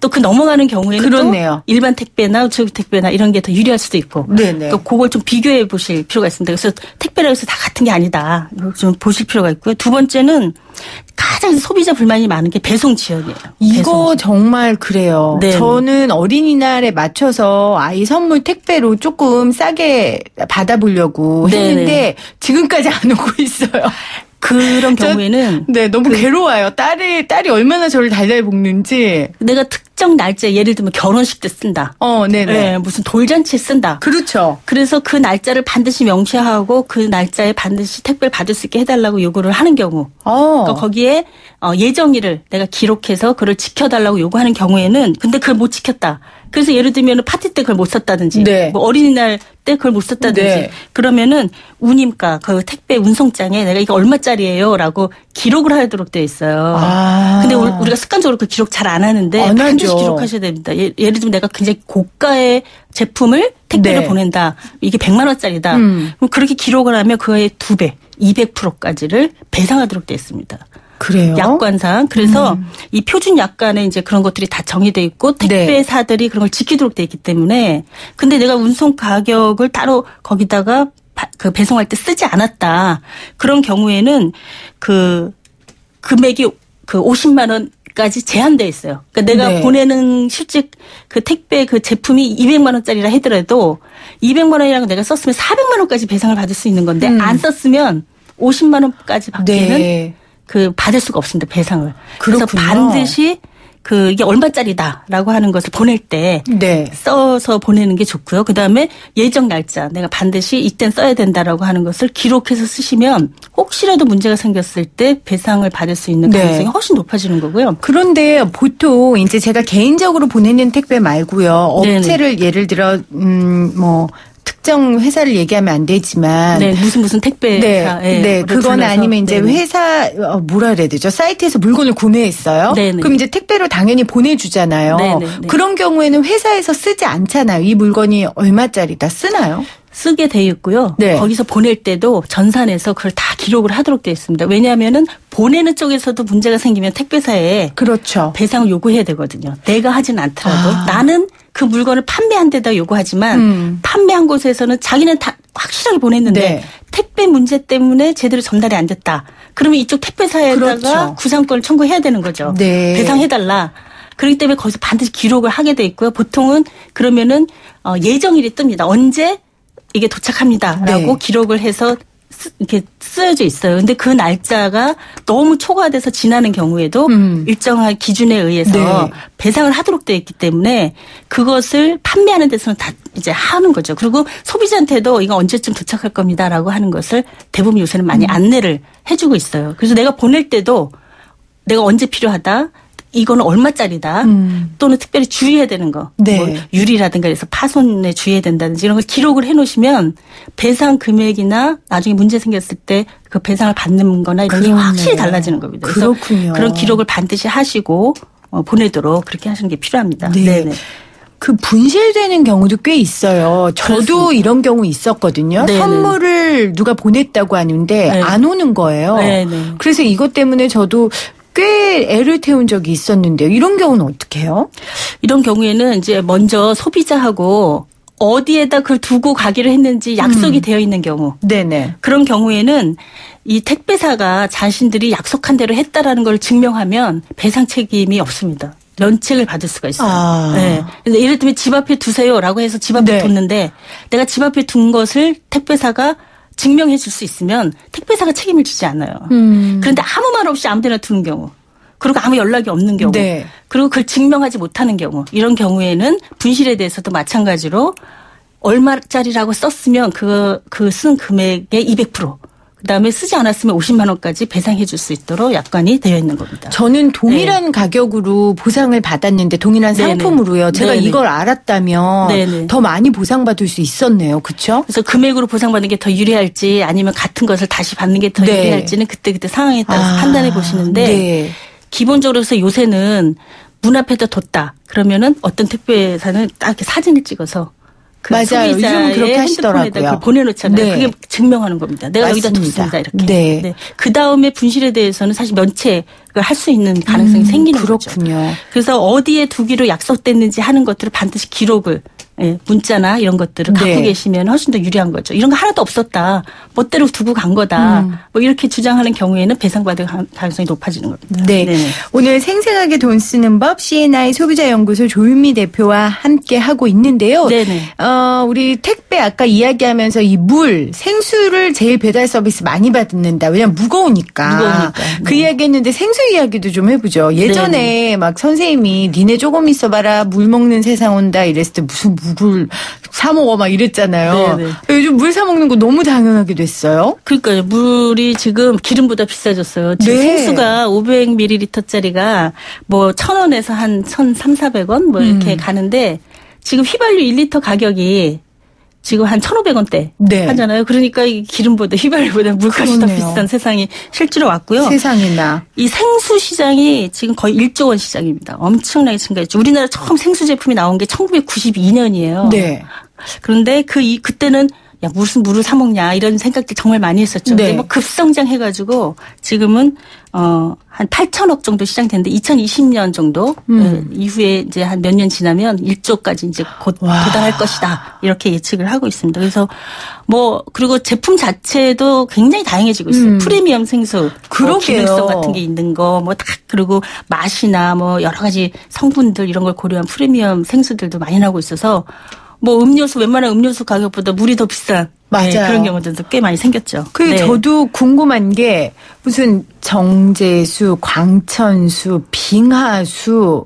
또 그 넘어가는 경우에는 그렇네요. 또 일반 택배나 우체국 택배나 이런 게 더 유리할 수도 있고 네네. 또 그걸 좀 비교해 보실 필요가 있습니다. 그래서 택배라고 해서 다 같은 게 아니다. 좀 보실 필요가 있고요. 두 번째는 가장 소비자 불만이 많은 게 배송 지연이에요. 이거 배송 지연. 정말 그래요. 네. 저는 어린이날에 맞춰서 아이 선물 택배로 조금 싸게 받아보려고 네네. 했는데 지금까지 안 오고 있어요. 그런 경우에는 네, 너무 괴로워요. 딸이 얼마나 저를 달달 볶는지. 내가 특정 날짜 예를 들면 결혼식 때 쓴다. 네네. 네, 무슨 돌잔치에 쓴다. 그렇죠. 그래서 그 날짜를 반드시 명시하고 그 날짜에 반드시 택배를 받을 수 있게 해달라고 요구를 하는 경우. 그러니까 거기에 예정일을 내가 기록해서 그걸 지켜달라고 요구하는 경우에는 근데 그걸 못 지켰다. 그래서 예를 들면 파티 때 그걸 못 썼다든지 네. 뭐 어린이날 때 그걸 못 썼다든지 네. 그러면은 운임가 그 택배 운송장에 내가 이거 얼마짜리예요 라고 기록을 하도록 되어 있어요. 근데 우리가 습관적으로 그 기록 잘 안 하는데 안 반드시 하죠. 기록하셔야 됩니다. 예를 들면 내가 굉장히 고가의 제품을 택배를 네. 보낸다. 이게 100만 원짜리다. 그럼 그렇게 기록을 하면 그거의 2배, 200%까지를 배상하도록 되어 있습니다. 그래요? 약관상. 그래서 이 표준 약관에 이제 그런 것들이 다 정의되어 있고 택배사들이 그런 걸 지키도록 되어 있기 때문에 근데 내가 운송 가격을 따로 거기다가 그 배송할 때 쓰지 않았다. 그런 경우에는 그 금액이 그 50만 원까지 제한되어 있어요. 그러니까 내가 네. 보내는 실제 그 택배 그 제품이 200만 원짜리라 하더라도 200만 원이라고 내가 썼으면 400만 원까지 배상을 받을 수 있는 건데 안 썼으면 50만 원까지 받기는 네. 그 받을 수가 없습니다. 배상을. 그래서 그렇군요. 반드시 그 이게 얼마짜리다라고 하는 것을 보낼 때 네. 써서 보내는 게 좋고요. 그다음에 예정 날짜 내가 반드시 이땐 써야 된다라고 하는 것을 기록해서 쓰시면 혹시라도 문제가 생겼을 때 배상을 받을 수 있는 네. 가능성이 훨씬 높아지는 거고요. 그런데 보통 이제 제가 개인적으로 보내는 택배 말고요. 네네. 업체를 예를 들어 뭐 특정 회사를 얘기하면 안 되지만 네, 무슨 택배사. 네, 그건 아니면 이제 회사 뭐라 그래야 되죠? 사이트에서 물건을 구매했어요. 네네. 그럼 이제 택배로 당연히 보내주잖아요. 네네. 그런 경우에는 회사에서 쓰지 않잖아요. 이 물건이 얼마짜리다 쓰나요? 쓰게 돼 있고요. 네. 거기서 보낼 때도 전산에서 그걸 다 기록을 하도록 되어 있습니다. 왜냐하면은 보내는 쪽에서도 문제가 생기면 택배사에 그렇죠. 배상을 요구해야 되거든요. 내가 하진 않더라도 나는 그 물건을 판매한 데다 요구하지만 판매한 곳에서는 자기는 다 확실하게 보냈는데 네. 택배 문제 때문에 제대로 전달이 안 됐다. 그러면 이쪽 택배사에다가 그렇죠. 구상권을 청구해야 되는 거죠. 네. 배상해달라. 그렇기 때문에 거기서 반드시 기록을 하게 돼 있고요. 보통은 그러면은 예정일이 뜹니다. 언제 이게 도착합니다라고 네. 기록을 해서 이렇게 쓰여져 있어요. 근데 그 날짜가 너무 초과돼서 지나는 경우에도 일정한 기준에 의해서 네. 배상을 하도록 되어 있기 때문에 그것을 판매하는 데서는 다 이제 하는 거죠. 그리고 소비자한테도 이거 언제쯤 도착할 겁니다라고 하는 것을 대부분 요새는 많이 안내를 해주고 있어요. 그래서 내가 보낼 때도 내가 언제 필요하다. 이거는 얼마짜리다. 또는 특별히 주의해야 되는 거. 네. 뭐 유리라든가 해서 파손에 주의해야 된다든지 이런 걸 기록을 해놓으시면 배상 금액이나 나중에 문제 생겼을 때 그 배상을 받는 거나 이런 게 그러네요. 확실히 달라지는 겁니다. 그래서 그렇군요. 그런 기록을 반드시 하시고 보내도록 그렇게 하시는 게 필요합니다. 네. 네네. 그 분실되는 경우도 꽤 있어요. 저도 그렇습니다. 이런 경우 있었거든요. 네네. 선물을 누가 보냈다고 하는데 네. 안 오는 거예요. 네네. 그래서 이것 때문에 저도 꽤 애를 태운 적이 있었는데요. 이런 경우는 어떻게 해요? 이런 경우에는 이제 먼저 소비자하고 어디에다 그걸 두고 가기로 했는지 약속이 되어 있는 경우. 네네. 그런 경우에는 이 택배사가 자신들이 약속한 대로 했다라는 걸 증명하면 배상 책임이 없습니다. 면책을 받을 수가 있어요. 네. 예를 들면 집 앞에 두세요라고 해서 집 앞에 뒀는데 내가 집 앞에 둔 것을 택배사가 증명해 줄 수 있으면 택배사가 책임을 지지 않아요. 그런데 아무 말 없이 아무 데나 두는 경우. 그리고 아무 연락이 없는 경우. 네. 그리고 그걸 증명하지 못하는 경우. 이런 경우에는 분실에 대해서도 마찬가지로 얼마짜리라고 썼으면 그 쓴 금액의 200%. 그다음에 쓰지 않았으면 50만 원까지 배상해 줄 수 있도록 약관이 되어 있는 겁니다. 저는 동일한 가격으로 보상을 받았는데 동일한 상품으로요. 제가 이걸 알았다면 더 많이 보상받을 수 있었네요. 그렇죠? 그래서 금액으로 보상받는 게 더 유리할지 아니면 같은 것을 다시 받는 게 더 유리할지는 그때그때 상황에 따라서 판단해 보시는데 기본적으로서 요새는 문 앞에다 뒀다. 그러면은 어떤 택배사는 딱 이렇게 사진을 찍어서 그 맞아요. 요즘 그렇게 하시더라고요. 보내놓잖아요. 그게 증명하는 겁니다. 내가 맞습니다. 여기다 뒀습니다. 이렇게. 네. 그 다음에 분실에 대해서는 사실 면책을 할 수 있는 가능성이 생기는 그렇군요. 거죠. 그래서 어디에 두기로 약속됐는지 하는 것들을 반드시 기록을 문자나 이런 것들을 갖고 계시면 훨씬 더 유리한 거죠. 이런 거 하나도 없었다. 멋대로 두고 간 거다. 뭐 이렇게 주장하는 경우에는 배상받을 가능성이 높아지는 겁니다. 네. 네네. 오늘 생생하게 돈 쓰는 법 C&I 소비자연구소 조윤미 대표와 함께 하고 있는데요. 네네. 우리 택배 아까 이야기하면서 이 물, 생수를 제일 배달 서비스 많이 받는다. 왜냐면 무거우니까. 그 이야기했는데 생수 이야기도 좀 해보죠. 예전에 네네. 막 선생님이 니네 조금 있어봐라 물 먹는 세상 온다 이랬을 때 무슨 물을 사 먹어 막 이랬잖아요. 네네. 요즘 물 사 먹는 거 너무 당연하게 됐어요. 그러니까요. 물이 지금 기름보다 비싸졌어요. 지금 생수가 500ml짜리가 뭐 1,000원에서 한 1,300~400원 뭐 이렇게 가는데 지금 휘발유 1리터 가격이 지금 한 1,500원대 하잖아요. 그러니까 이 기름보다 휘발유보다 물값이 더 비싼 세상이 실제로 왔고요. 세상에나. 이 생수 시장이 지금 거의 1조 원 시장입니다. 엄청나게 증가했죠. 우리나라 처음 생수 제품이 나온 게 1992년이에요. 네. 그런데 그때는 야 무슨 물을 사 먹냐 이런 생각들 정말 많이 했었죠. 근데 뭐 급성장해가지고 지금은 한 8천억 정도 시장됐는데 2020년 정도 이후에 이제 한 몇 년 지나면 1조까지 이제 곧 도달할 것이다 이렇게 예측을 하고 있습니다. 그래서 뭐 그리고 제품 자체도 굉장히 다양해지고 있어요. 프리미엄 생수, 뭐 기능성 같은 게 있는 거, 뭐 다 그리고 맛이나 뭐 여러 가지 성분들 이런 걸 고려한 프리미엄 생수들도 많이 나오고 있어서. 뭐 웬만한 음료수 가격보다 물이 더 비싼 맞아요. 그런 경우들도 꽤 많이 생겼죠. 저도 궁금한 게 무슨 정제수, 광천수, 빙하수,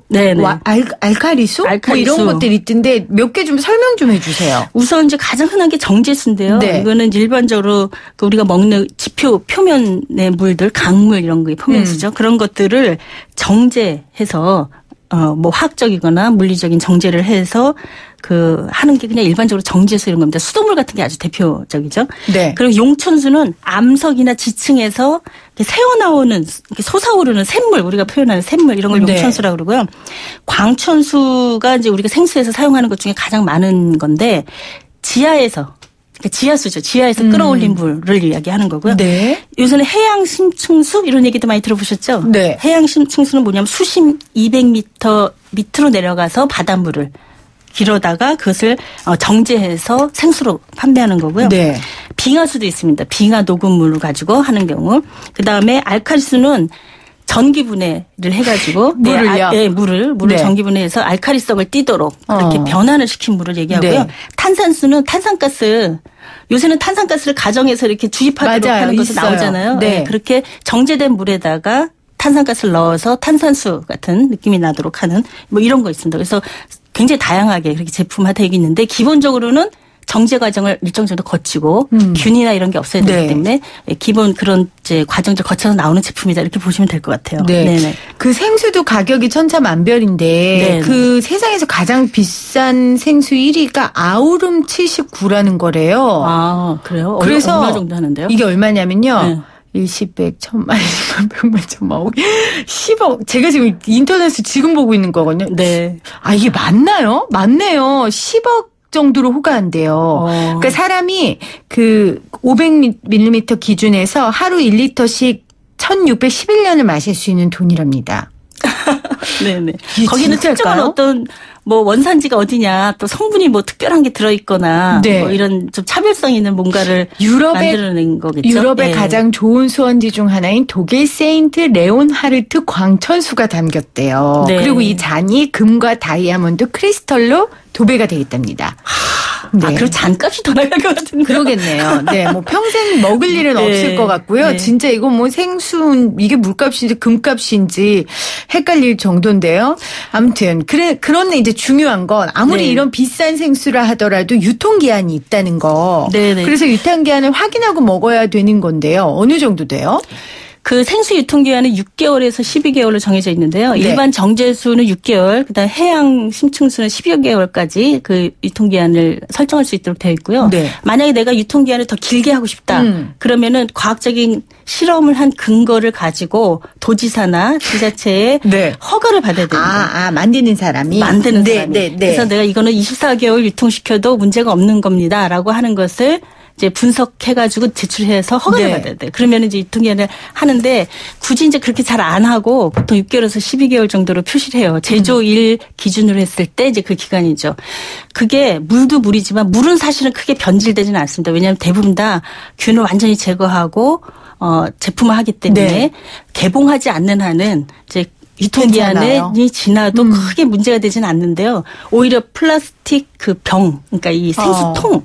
알카리수? 뭐 이런 것들이 있던데 몇 개 좀 설명 좀 해주세요. 우선 이제 가장 흔한 게 정제수인데요. 이거는 일반적으로 우리가 먹는 지표 표면의 물들, 강물 이런 게 표면수죠. 그런 것들을 정제해서 뭐 화학적이거나 물리적인 정제를 해서 하는 게 그냥 일반적으로 정제수 이런 겁니다. 수돗물 같은 게 아주 대표적이죠. 네. 그리고 용천수는 암석이나 지층에서 새어나오는, 솟아오르는 샘물, 우리가 표현하는 샘물 이런 걸 용천수라고 그러고요. 광천수가 이제 우리가 생수에서 사용하는 것 중에 가장 많은 건데 지하에서 지하수죠. 지하에서 끌어올린 물을 이야기하는 거고요. 네. 요새는 해양 심층수 이런 얘기도 많이 들어보셨죠? 네. 해양 심층수는 뭐냐면 수심 200m 밑으로 내려가서 바닷물을 길어다가 그것을 정제해서 생수로 판매하는 거고요. 네. 빙하수도 있습니다. 빙하 녹음물을 가지고 하는 경우. 그다음에 알칼리수는 전기분해를 해가지고 물을요? 물을 전기분해해서 알칼리성을 띠도록 이렇게 변환을 시킨 물을 얘기하고요. 탄산수는 탄산가스. 요새는 탄산가스를 가정에서 이렇게 주입하도록 하는 것이 나오잖아요. 네. 그렇게 정제된 물에다가 탄산가스를 넣어서 탄산수 같은 느낌이 나도록 하는 뭐 이런 거 있습니다. 그래서 굉장히 다양하게 그렇게 제품화되어 있는데 기본적으로는 정제 과정을 일정 정도 거치고 균이나 이런 게 없어야 되기 때문에 기본 그런 이제 과정들 거쳐서 나오는 제품이다 이렇게 보시면 될 것 같아요. 네. 네네. 그 생수도 가격이 천차만별인데 네네. 그 세상에서 가장 비싼 생수 1위가 아우름 79라는 거래요. 아 그래요? 그래서 얼마 정도 하는데요? 이게 얼마냐면요. 네. 일십,백, 천만, 십만, 백만, 천만, 10억. 제가 지금 인터넷을 지금 보고 있는 거거든요. 네. 아, 이게 맞나요? 맞네요. 10억 정도로 호가한대요. 그러니까 사람이 그 500ml 기준에서 하루 1리터씩 1611년을 마실 수 있는 돈이랍니다. 네네. 거기는 특정한 어떤 뭐 원산지가 어디냐, 또 성분이 뭐 특별한 게 들어있거나 네. 뭐 이런 좀 차별성 있는 뭔가를 만들어낸 거겠죠. 유럽의 가장 좋은 수원지 중 하나인 독일 세인트 레온하르트 광천수가 담겼대요. 네. 그리고 이 잔이 금과 다이아몬드 크리스털로 도배가 되어 있답니다. 네. 아, 그리고 잔값이 더 나갈 것 같은데. 그러겠네요. 네, 뭐 평생 먹을 일은 네. 없을 것 같고요. 네. 진짜 이거 뭐 생순, 이게 물값인지 금값인지 헷갈릴 정도인데요. 아무튼, 그런데 이제 중요한 건 아무리 네. 이런 비싼 생수라 하더라도 유통기한이 있다는 거. 네네. 그래서 유통기한을 확인하고 먹어야 되는 건데요. 어느 정도 돼요? 그 생수 유통기한은 6개월에서 12개월로 정해져 있는데요. 네. 일반 정제수는 6개월, 그다음 해양 심층수는 10여 개월까지 그 유통기한을 설정할 수 있도록 되어 있고요. 네. 만약에 내가 유통기한을 더 길게 하고 싶다. 그러면은 과학적인 실험을 한 근거를 가지고 도지사나 지자체에 네. 허가를 받아야 됩니다. 만드는 사람이? 만드는 네, 사람이. 네, 네. 그래서 내가 이거는 24개월 유통시켜도 문제가 없는 겁니다라고 하는 것을 이제 분석해가지고 제출해서 허가를 네. 받아야 돼. 그러면 이제 유통기한을 하는데 굳이 이제 그렇게 잘 안 하고 보통 6개월에서 12개월 정도로 표시를 해요. 제조일 기준으로 했을 때 이제 그 기간이죠. 그게 물도 물이지만 물은 사실은 크게 변질되지는 않습니다. 왜냐하면 대부분 다 균을 완전히 제거하고 제품화 하기 때문에 네. 개봉하지 않는 한은 이제 유통기한이 지나도 크게 문제가 되지는 않는데요. 오히려 플라스틱 그 병, 그러니까 이 생수통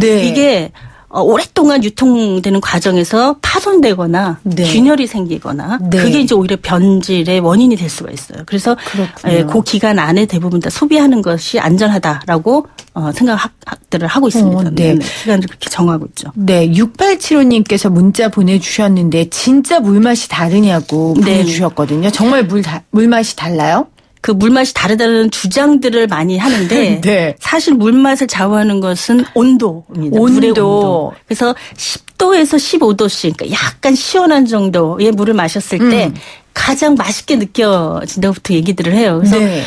네. 이게 오랫동안 유통되는 과정에서 파손되거나 네. 균열이 생기거나 네. 그게 이제 오히려 변질의 원인이 될 수가 있어요. 그래서 그 기간 안에 대부분 다 소비하는 것이 안전하다라고 생각들을 하고 있습니다. 네. 기간을 그렇게 정하고 있죠. 네, 6875님께서 문자 보내주셨는데 진짜 물맛이 다르냐고 보내주셨거든요. 정말 물맛이 달라요? 그 물맛이 다르다는 주장들을 많이 하는데 네. 사실 물맛을 좌우하는 것은 온도입니다. 물의 온도. 그래서 10도에서 15도씩 그러니까 약간 시원한 정도의 물을 마셨을 때 가장 맛있게 느껴진다고부터 얘기들을 해요. 그래서 네.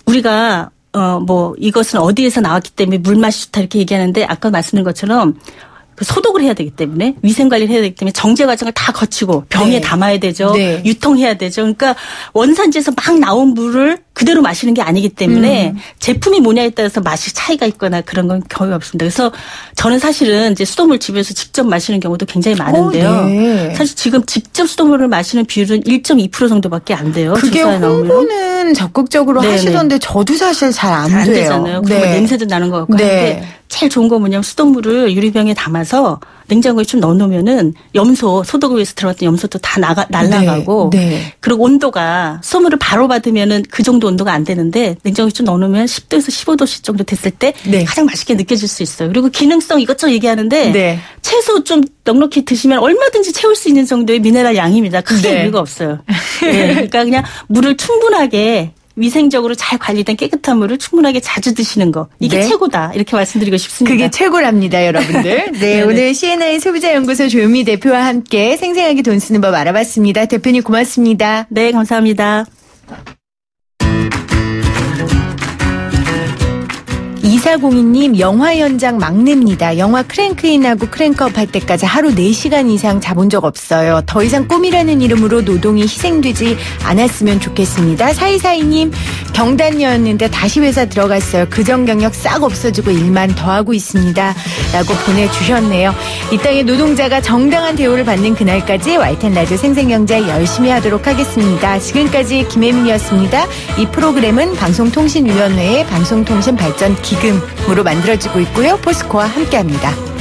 우리가 뭐 이것은 어디에서 나왔기 때문에 물맛이 좋다 이렇게 얘기하는데 아까 말씀드린 것처럼 그 소독을 해야 되기 때문에 위생관리를 해야 되기 때문에 정제 과정을 다 거치고 병에 네. 담아야 되죠. 네. 유통해야 되죠. 그러니까 원산지에서 막 나온 물을 그대로 마시는 게 아니기 때문에 제품이 뭐냐에 따라서 맛이 차이가 있거나 그런 건 거의 없습니다. 그래서 저는 사실은 이제 수돗물 집에서 직접 마시는 경우도 굉장히 많은데요. 네. 사실 지금 직접 수돗물을 마시는 비율은 1.2% 정도밖에 안 돼요. 그게 조사에 나오면. 홍보는 적극적으로 네네. 하시던데 저도 사실 잘 안 안 돼요. 되잖아요. 그리고 네. 냄새도 나는 것 같고 네. 하는데 제일 좋은 건 뭐냐면 수돗물을 유리병에 담아서 냉장고에 좀 넣어놓으면은 염소 소독을 위해서 들어갔던 염소도 다 날아가고 네. 그리고 온도가 수돗물을 바로 받으면은 그 정도 온도가 안 되는데 냉장고에 좀 넣어놓으면 10도에서 15도씩 정도 됐을 때 네. 가장 맛있게 느껴질 수 있어요. 그리고 기능성 이것저것 얘기하는데 네. 채소 좀 넉넉히 드시면 얼마든지 채울 수 있는 정도의 미네랄 양입니다. 크게 네. 의미가 없어요. 네. 그러니까 그냥 물을 충분하게 위생적으로 잘 관리된 깨끗한 물을 충분하게 자주 드시는 거. 이게 네. 최고다. 이렇게 말씀드리고 싶습니다. 그게 최고랍니다, 여러분들. 네, 오늘 CNI 소비자연구소 조은미 대표와 함께 생생하게 돈 쓰는 법 알아봤습니다. 대표님 고맙습니다. 네, 감사합니다. 2402님 영화 연장 막내입니다. 영화 크랭크인하고 크랭크업 할 때까지 하루 4시간 이상 자본 적 없어요. 더 이상 꿈이라는 이름으로 노동이 희생되지 않았으면 좋겠습니다. 4242님 경단녀였는데 다시 회사 들어갔어요. 그전 경력 싹 없어지고 일만 더 하고 있습니다. 라고 보내주셨네요. 이 땅의 노동자가 정당한 대우를 받는 그날까지 YTN 라디오 생생경제 열심히 하도록 하겠습니다. 지금까지 김혜민이었습니다. 이 프로그램은 방송통신위원회의 방송통신발전기금으로 만들어지고 있고요. 포스코와 함께합니다.